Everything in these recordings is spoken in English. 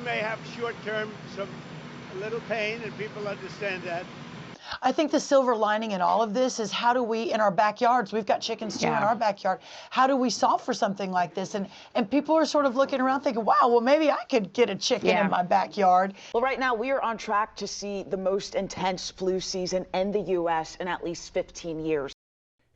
may have short-term a little pain, and people understand that. I think the silver lining in all of this is how do we, in our backyards, we've got chickens too in our backyard, how do we solve for something like this? And people are sort of looking around thinking, wow, well, maybe I could get a chicken in my backyard. Well, right now we are on track to see the most intense flu season in the U.S. in at least 15 years.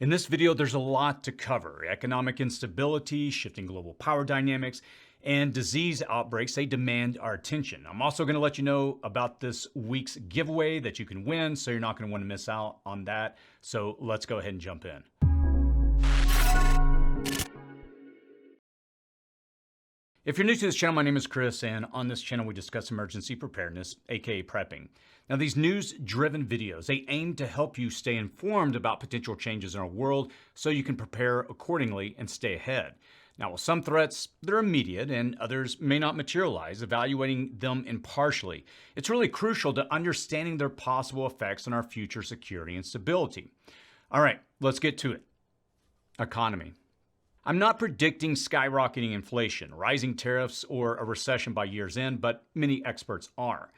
In this video, there's a lot to cover. Economic instability, shifting global power dynamics, and disease outbreaks, they demand our attention. I'm also going to let you know about this week's giveaway that you can win, so you're not going to want to miss out on that. So let's go ahead and jump in. If you're new to this channel, my name is Chris, and on this channel we discuss emergency preparedness, aka prepping. Now, these news-driven videos, they aim to help you stay informed about potential changes in our world so you can prepare accordingly and stay ahead. Now, with some threats, they're immediate and others may not materialize, evaluating them impartially. It's really crucial to understanding their possible effects on our future security and stability. All right, let's get to it. Economy. I'm not predicting skyrocketing inflation, rising tariffs, or a recession by year's end, but many experts are.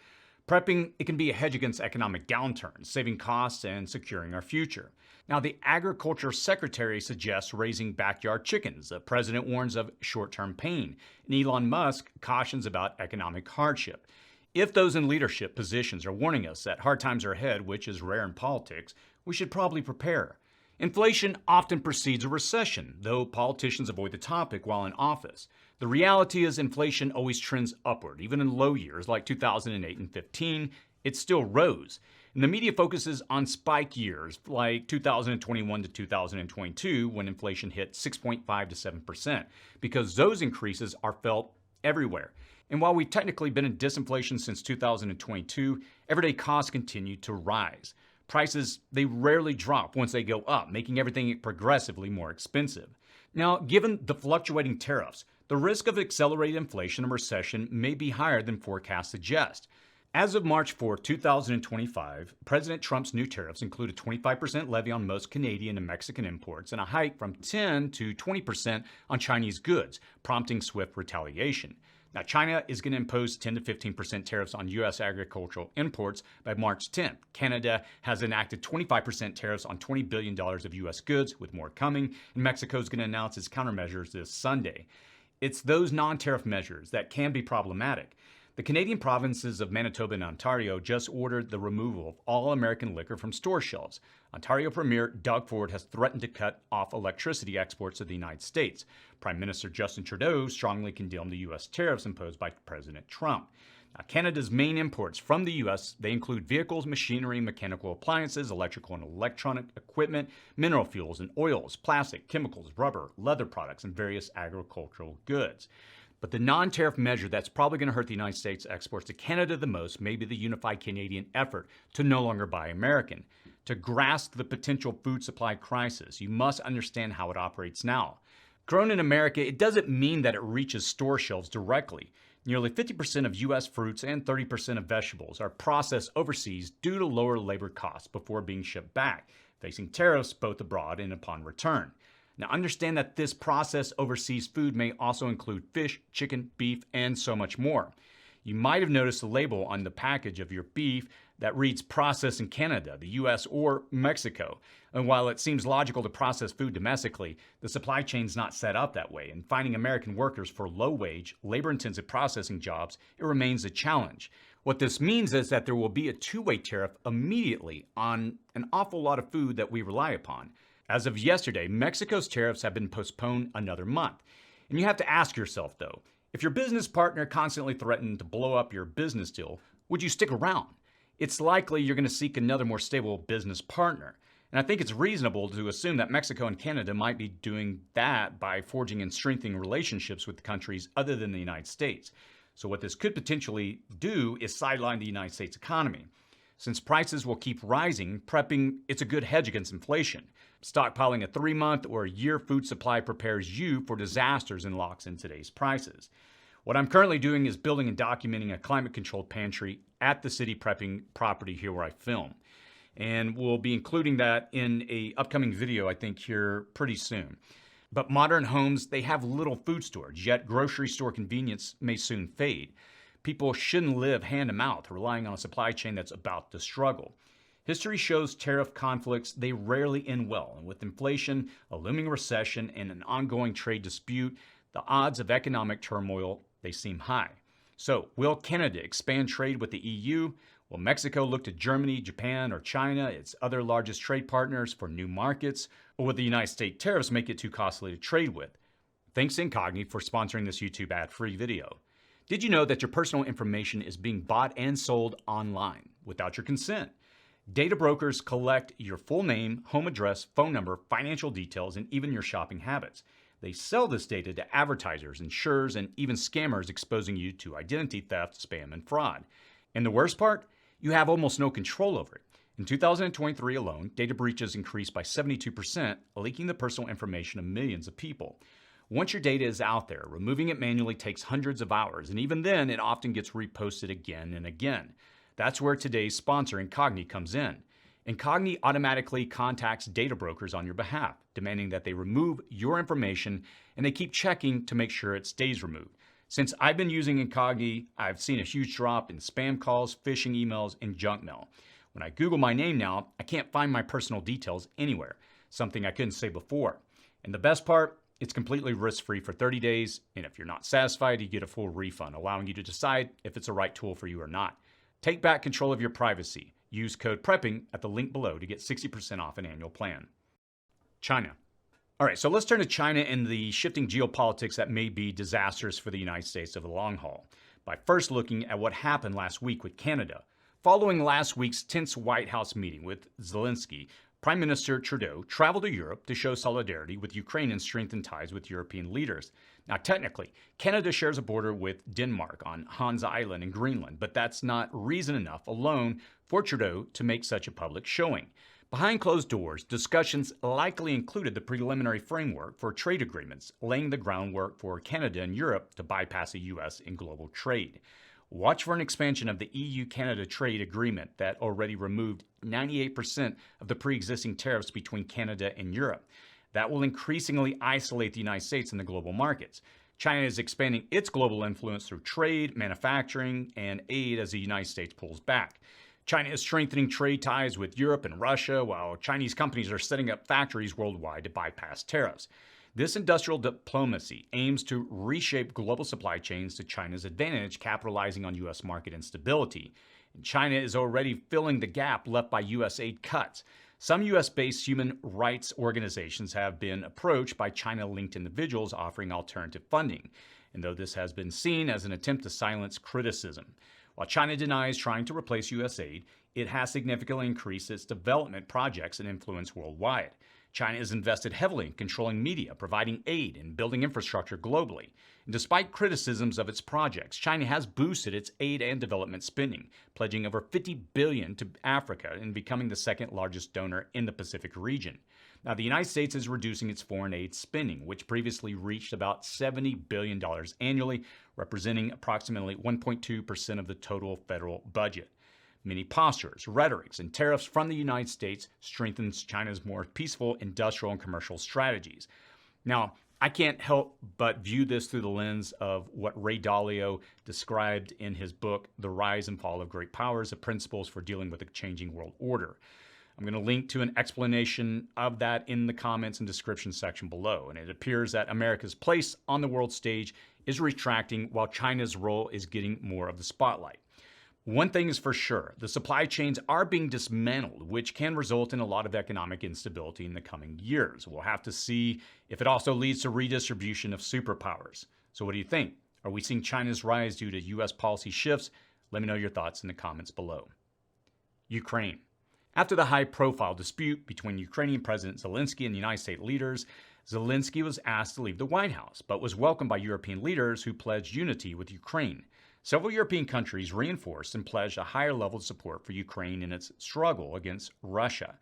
Prepping, it can be a hedge against economic downturns, saving costs and securing our future. Now, the Agriculture Secretary suggests raising backyard chickens. The president warns of short-term pain, and Elon Musk cautions about economic hardship. If those in leadership positions are warning us that hard times are ahead, which is rare in politics, we should probably prepare. Inflation often precedes a recession, though politicians avoid the topic while in office. The reality is inflation always trends upward. Even in low years like 2008 and 15, it still rose. And the media focuses on spike years like 2021 to 2022 when inflation hit 6.5 to 7%, because those increases are felt everywhere. And while we've technically been in disinflation since 2022, everyday costs continue to rise. Prices, they rarely drop once they go up, making everything progressively more expensive. Now, given the fluctuating tariffs, the risk of accelerated inflation and recession may be higher than forecasts suggest. As of March 4, 2025, President Trump's new tariffs include a 25% levy on most Canadian and Mexican imports and a hike from 10 to 20% on Chinese goods, prompting swift retaliation. Now, China is going to impose 10 to 15% tariffs on U.S. agricultural imports by March 10th. Canada has enacted 25% tariffs on $20 billion of U.S. goods, with more coming, and Mexico is going to announce its countermeasures this Sunday. It's those non-tariff measures that can be problematic. The Canadian provinces of Manitoba and Ontario just ordered the removal of all American liquor from store shelves. Ontario Premier Doug Ford has threatened to cut off electricity exports to the United States. Prime Minister Justin Trudeau strongly condemned the U.S. tariffs imposed by President Trump. Now, Canada's main imports from the U.S., they include vehicles, machinery, mechanical appliances, electrical and electronic equipment, mineral fuels and oils, plastic, chemicals, rubber, leather products, and various agricultural goods. But the non-tariff measure that's probably going to hurt the United States exports to Canada the most may be the unified Canadian effort to no longer buy American. To grasp the potential food supply crisis, you must understand how it operates now. Grown in America, it doesn't mean that it reaches store shelves directly. Nearly 50% of U.S. fruits and 30% of vegetables are processed overseas due to lower labor costs before being shipped back, facing tariffs both abroad and upon return. Now, understand that this processed overseas food may also include fish, chicken, beef, and so much more. You might have noticed the label on the package of your beef that reads processed in Canada, the U.S., or Mexico. And while it seems logical to process food domestically, the supply chain's not set up that way. And finding American workers for low-wage, labor-intensive processing jobs, it remains a challenge. What this means is that there will be a two-way tariff immediately on an awful lot of food that we rely upon. As of yesterday, Mexico's tariffs have been postponed another month. And you have to ask yourself, though, if your business partner constantly threatened to blow up your business deal, would you stick around? It's likely you're going to seek another more stable business partner. And I think it's reasonable to assume that Mexico and Canada might be doing that by forging and strengthening relationships with countries other than the United States. So what this could potentially do is sideline the United States economy. Since prices will keep rising, prepping, it's a good hedge against inflation. Stockpiling a 3-month or a year food supply prepares you for disasters and locks in today's prices. What I'm currently doing is building and documenting a climate-controlled pantry at the city prepping property here where I film. And we'll be including that in an upcoming video, I think, here pretty soon. But modern homes, they have little food storage, yet grocery store convenience may soon fade. People shouldn't live hand to mouth, relying on a supply chain that's about to struggle. History shows tariff conflicts, they rarely end well, and with inflation, a looming recession, and an ongoing trade dispute, the odds of economic turmoil, they seem high. So, will Canada expand trade with the EU? Will Mexico look to Germany, Japan, or China, its other largest trade partners, for new markets? Or will the United States tariffs make it too costly to trade with? Thanks Incogni for sponsoring this YouTube ad-free video. Did you know that your personal information is being bought and sold online without your consent? Data brokers collect your full name, home address, phone number, financial details, and even your shopping habits. They sell this data to advertisers, insurers, and even scammers, exposing you to identity theft, spam, and fraud. And the worst part? You have almost no control over it. In 2023 alone, data breaches increased by 72%, leaking the personal information of millions of people. Once your data is out there, removing it manually takes hundreds of hours, and even then, it often gets reposted again and again. That's where today's sponsor, Incogni, comes in. Incogni automatically contacts data brokers on your behalf, demanding that they remove your information, and they keep checking to make sure it stays removed. Since I've been using Incogni, I've seen a huge drop in spam calls, phishing emails, and junk mail. When I Google my name now, I can't find my personal details anywhere, something I couldn't say before. And the best part? It's completely risk-free for 30 days, and if you're not satisfied, you get a full refund, allowing you to decide if it's the right tool for you or not. Take back control of your privacy. Use code PREPPING at the link below to get 60% off an annual plan. China. All right, so let's turn to China and the shifting geopolitics that may be disastrous for the United States over the long haul, by first looking at what happened last week with Canada. Following last week's tense White House meeting with Zelensky, Prime Minister Trudeau traveled to Europe to show solidarity with Ukraine and strengthen ties with European leaders. Now, technically, Canada shares a border with Denmark on Hans Island in Greenland, but that's not reason enough alone for Trudeau to make such a public showing. Behind closed doors, discussions likely included the preliminary framework for trade agreements, laying the groundwork for Canada and Europe to bypass the U.S. in global trade. Watch for an expansion of the EU-Canada trade agreement that already removed 98% of the pre-existing tariffs between Canada and Europe. That will increasingly isolate the United States in the global markets. China is expanding its global influence through trade, manufacturing, and aid as the United States pulls back. China is strengthening trade ties with Europe and Russia, while Chinese companies are setting up factories worldwide to bypass tariffs. This industrial diplomacy aims to reshape global supply chains to China's advantage, capitalizing on U.S. market instability. And China is already filling the gap left by U.S. aid cuts. Some U.S.-based human rights organizations have been approached by China-linked individuals offering alternative funding, and though this has been seen as an attempt to silence criticism. While China denies trying to replace U.S. aid, it has significantly increased its development projects and influence worldwide. China is invested heavily in controlling media, providing aid, and building infrastructure globally. And despite criticisms of its projects, China has boosted its aid and development spending, pledging over $50 billion to Africa and becoming the second largest donor in the Pacific region. Now, the United States is reducing its foreign aid spending, which previously reached about $70 billion annually, representing approximately 1.2% of the total federal budget. Many postures, rhetorics, and tariffs from the United States strengthens China's more peaceful industrial and commercial strategies. Now, I can't help but view this through the lens of what Ray Dalio described in his book, The Rise and Fall of Great Powers, the Principles for Dealing with a Changing World Order. I'm going to link to an explanation of that in the comments and description section below. And it appears that America's place on the world stage is retracting while China's role is getting more of the spotlight. One thing is for sure, the supply chains are being dismantled, which can result in a lot of economic instability in the coming years. We'll have to see if it also leads to redistribution of superpowers. So what do you think? Are we seeing China's rise due to U.S. policy shifts? Let me know your thoughts in the comments below. Ukraine. After the high-profile dispute between Ukrainian President Zelensky and United States leaders, Zelensky was asked to leave the White House, but was welcomed by European leaders who pledged unity with Ukraine. Several European countries reinforced and pledged a higher level of support for Ukraine in its struggle against Russia.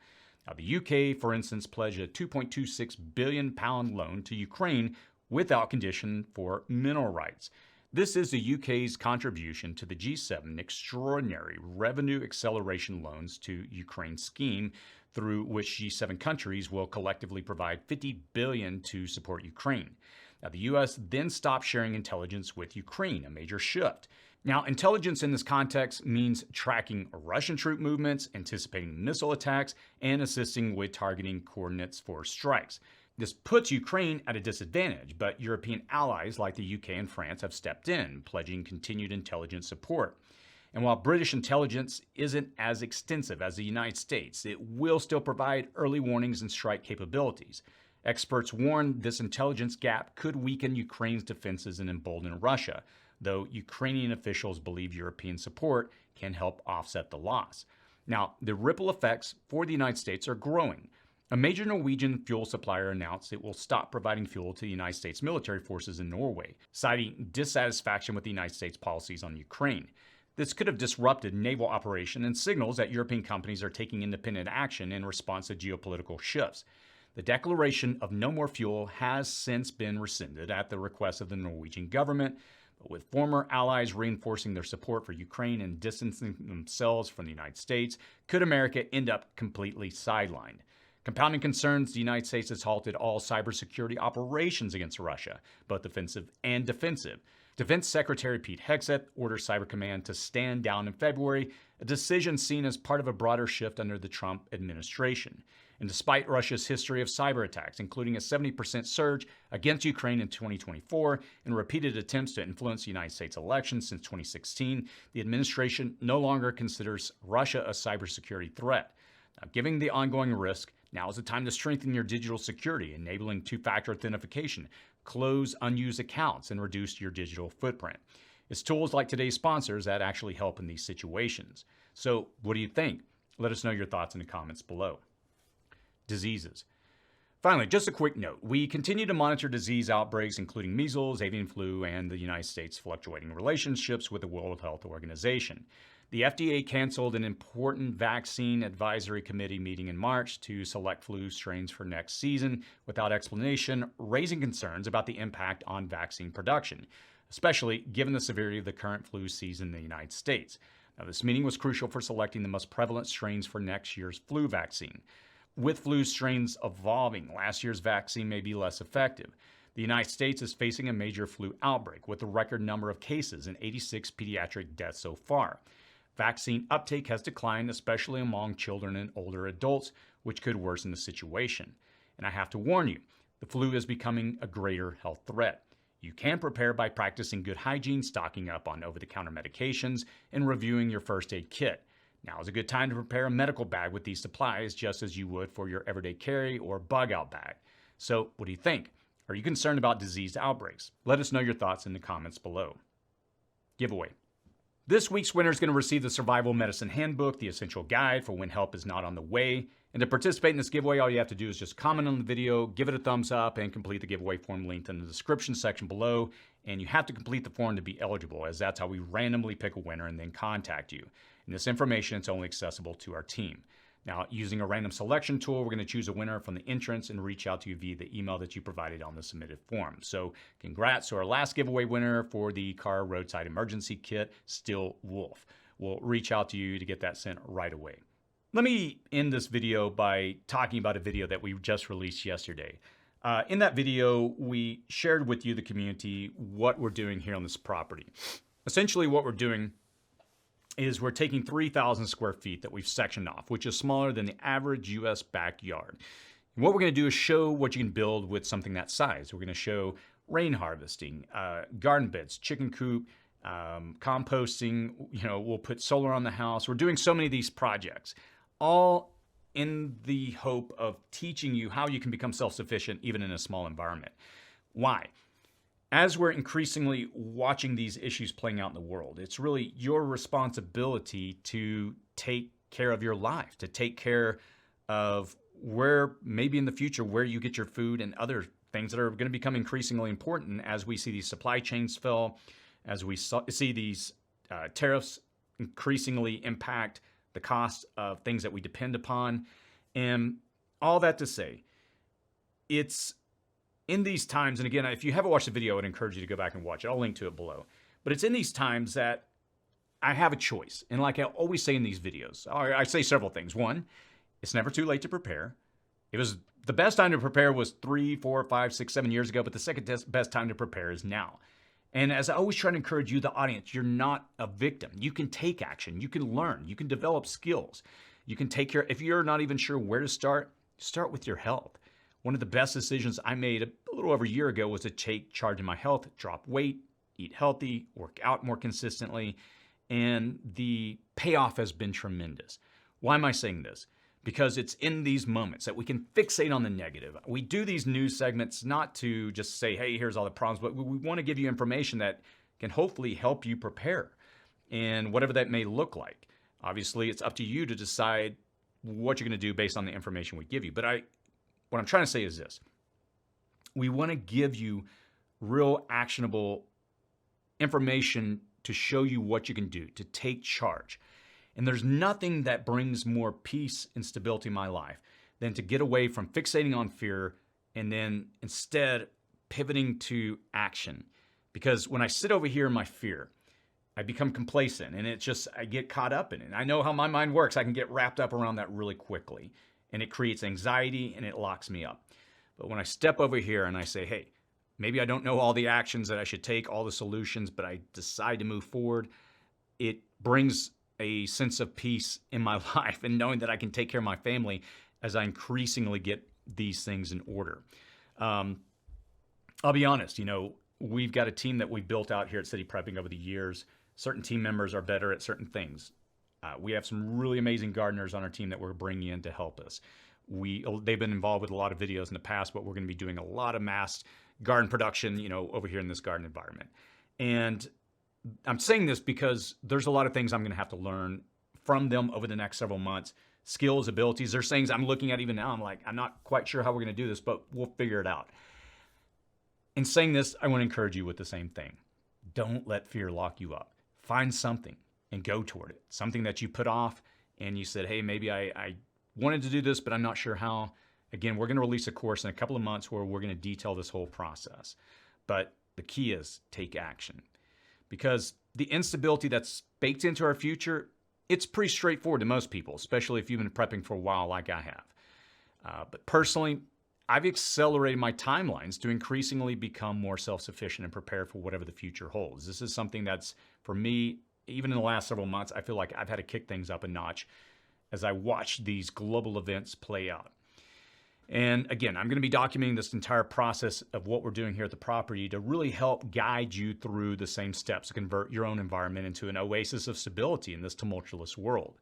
Now, the UK, for instance, pledged a £2.26 billion loan to Ukraine without condition for mineral rights. This is the UK's contribution to the G7 extraordinary revenue acceleration loans to Ukraine scheme, through which G7 countries will collectively provide $50 billion to support Ukraine. Now, the U.S. then stopped sharing intelligence with Ukraine, a major shift. Now, intelligence in this context means tracking Russian troop movements, anticipating missile attacks, and assisting with targeting coordinates for strikes. This puts Ukraine at a disadvantage, but European allies like the UK and France have stepped in, pledging continued intelligence support. And while British intelligence isn't as extensive as the United States, it will still provide early warnings and strike capabilities. Experts warn this intelligence gap could weaken Ukraine's defenses and embolden Russia, though Ukrainian officials believe European support can help offset the loss. Now, the ripple effects for the United States are growing. A major Norwegian fuel supplier announced it will stop providing fuel to the United States military forces in Norway, citing dissatisfaction with the United States policies on Ukraine. This could have disrupted naval operation and signals that European companies are taking independent action in response to geopolitical shifts. The declaration of no more fuel has since been rescinded at the request of the Norwegian government, but with former allies reinforcing their support for Ukraine and distancing themselves from the United States, could America end up completely sidelined? Compounding concerns, the United States has halted all cybersecurity operations against Russia, both offensive and defensive. Defense Secretary Pete Hegseth ordered Cyber Command to stand down in February, a decision seen as part of a broader shift under the Trump administration. And despite Russia's history of cyber attacks, including a 70% surge against Ukraine in 2024 and repeated attempts to influence the United States elections since 2016, the administration no longer considers Russia a cybersecurity threat. Now, given the ongoing risk, now is the time to strengthen your digital security, enabling two-factor authentication, close unused accounts, and reduce your digital footprint. It's tools like today's sponsors that actually help in these situations. So, what do you think? Let us know your thoughts in the comments below. Diseases. Finally, just a quick note. We continue to monitor disease outbreaks, including measles, avian flu, and the United States' fluctuating relationships with the World Health Organization. The FDA canceled an important vaccine advisory committee meeting in March to select flu strains for next season without explanation, raising concerns about the impact on vaccine production, especially given the severity of the current flu season in the United States. Now, this meeting was crucial for selecting the most prevalent strains for next year's flu vaccine. With flu strains evolving, last year's vaccine may be less effective. The United States is facing a major flu outbreak with a record number of cases and 86 pediatric deaths so far. Vaccine uptake has declined, especially among children and older adults, which could worsen the situation. And I have to warn you, the flu is becoming a greater health threat. You can prepare by practicing good hygiene, stocking up on over-the-counter medications, and reviewing your first aid kit. Now is a good time to prepare a medical bag with these supplies, just as you would for your everyday carry or bug-out bag. So, what do you think? Are you concerned about disease outbreaks? Let us know your thoughts in the comments below. Giveaway. This week's winner is going to receive the Survival Medicine Handbook, the essential guide for when help is not on the way. And to participate in this giveaway, all you have to do is just comment on the video, give it a thumbs up, and complete the giveaway form linked in the description section below. And you have to complete the form to be eligible, as that's how we randomly pick a winner and then contact you. And this information is only accessible to our team. Now, using a random selection tool, we're going to choose a winner from the entrance and reach out to you via the email that you provided on the submitted form. So congrats to our last giveaway winner for the car roadside emergency kit, Still Wolf. We'll reach out to you to get that sent right away. Let me end this video by talking about a video that we just released yesterday. In that video, we shared with you, the community, what we're doing here on this property. Essentially, what we're doing is we're taking 3,000 square feet that we've sectioned off, which is smaller than the average U.S. backyard. And what we're going to do is show what you can build with something that size. We're going to show rain harvesting, garden beds, chicken coop, composting. We'll put solar on the house. We're doing so many of these projects, all in the hope of teaching you how you can become self-sufficient even in a small environment. Why? As we're increasingly watching these issues playing out in the world, it's really your responsibility to take care of your life, to take care of where maybe in the future where you get your food and other things that are going to become increasingly important as we see these supply chains fail, as we see these tariffs increasingly impact the cost of things that we depend upon. And all that to say, it's in these times, and again, if you haven't watched the video, I would encourage you to go back and watch it. I'll link to it below. But it's in these times that I have a choice. And like I always say in these videos, I say several things. One, it's never too late to prepare. It was the best time to prepare was 3, 4, 5, 6, 7 years ago, but the second best time to prepare is now. And as I always try to encourage you, the audience, you're not a victim. You can take action. You can learn. You can develop skills. You can take care. If you're not even sure where to start with your health. One of the best decisions I made a little over a year ago was to take charge of my health, drop weight, eat healthy, work out more consistently, and the payoff has been tremendous. Why am I saying this? Because it's in these moments that we can fixate on the negative. We do these news segments not to just say, hey, here's all the problems, but we want to give you information that can hopefully help you prepare, and whatever that may look like. Obviously, it's up to you to decide what you're going to do based on the information we give you. But what I'm trying to say is this. We want to give you real actionable information to show you what you can do, to take charge. And there's nothing that brings more peace and stability in my life than to get away from fixating on fear and then instead pivoting to action. Because when I sit over here in my fear, I become complacent and I get caught up in it. I know how my mind works. I can get wrapped up around that really quickly, and it creates anxiety and it locks me up. But when I step over here and I say, hey, maybe I don't know all the actions that I should take, all the solutions, but I decide to move forward, it brings a sense of peace in my life and knowing that I can take care of my family as I increasingly get these things in order. I'll be honest, we've got a team that we built out here at City Prepping over the years. Certain team members are better at certain things. We have some really amazing gardeners on our team that we're bringing in to help us. They've been involved with a lot of videos in the past, but we're going to be doing a lot of mass garden production, over here in this garden environment. And I'm saying this because there's a lot of things I'm going to have to learn from them over the next several months. Skills, abilities. There's things I'm looking at even now. I'm like, I'm not quite sure how we're going to do this, but we'll figure it out. In saying this, I want to encourage you with the same thing. Don't let fear lock you up. Find something and go toward it. Something that you put off and you said, hey, maybe I wanted to do this, but I'm not sure how. Again, we're going to release a course in a couple of months where we're going to detail this whole process. But the key is take action. Because the instability that's baked into our future, it's pretty straightforward to most people, especially if you've been prepping for a while like I have. But personally, I've accelerated my timelines to increasingly become more self-sufficient and prepared for whatever the future holds. This is something that's, for me, even in the last several months, I feel like I've had to kick things up a notch as I watch these global events play out. And again, I'm going to be documenting this entire process of what we're doing here at the property to really help guide you through the same steps to convert your own environment into an oasis of stability in this tumultuous world.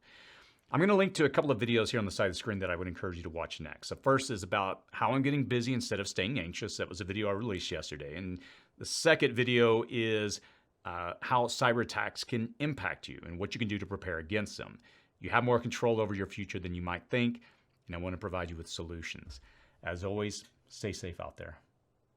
I'm going to link to a couple of videos here on the side of the screen that I would encourage you to watch next. The first is about how I'm getting busy instead of staying anxious. That was a video I released yesterday. And the second video is how cyber attacks can impact you and what you can do to prepare against them. You have more control over your future than you might think, and I want to provide you with solutions. As always, stay safe out there.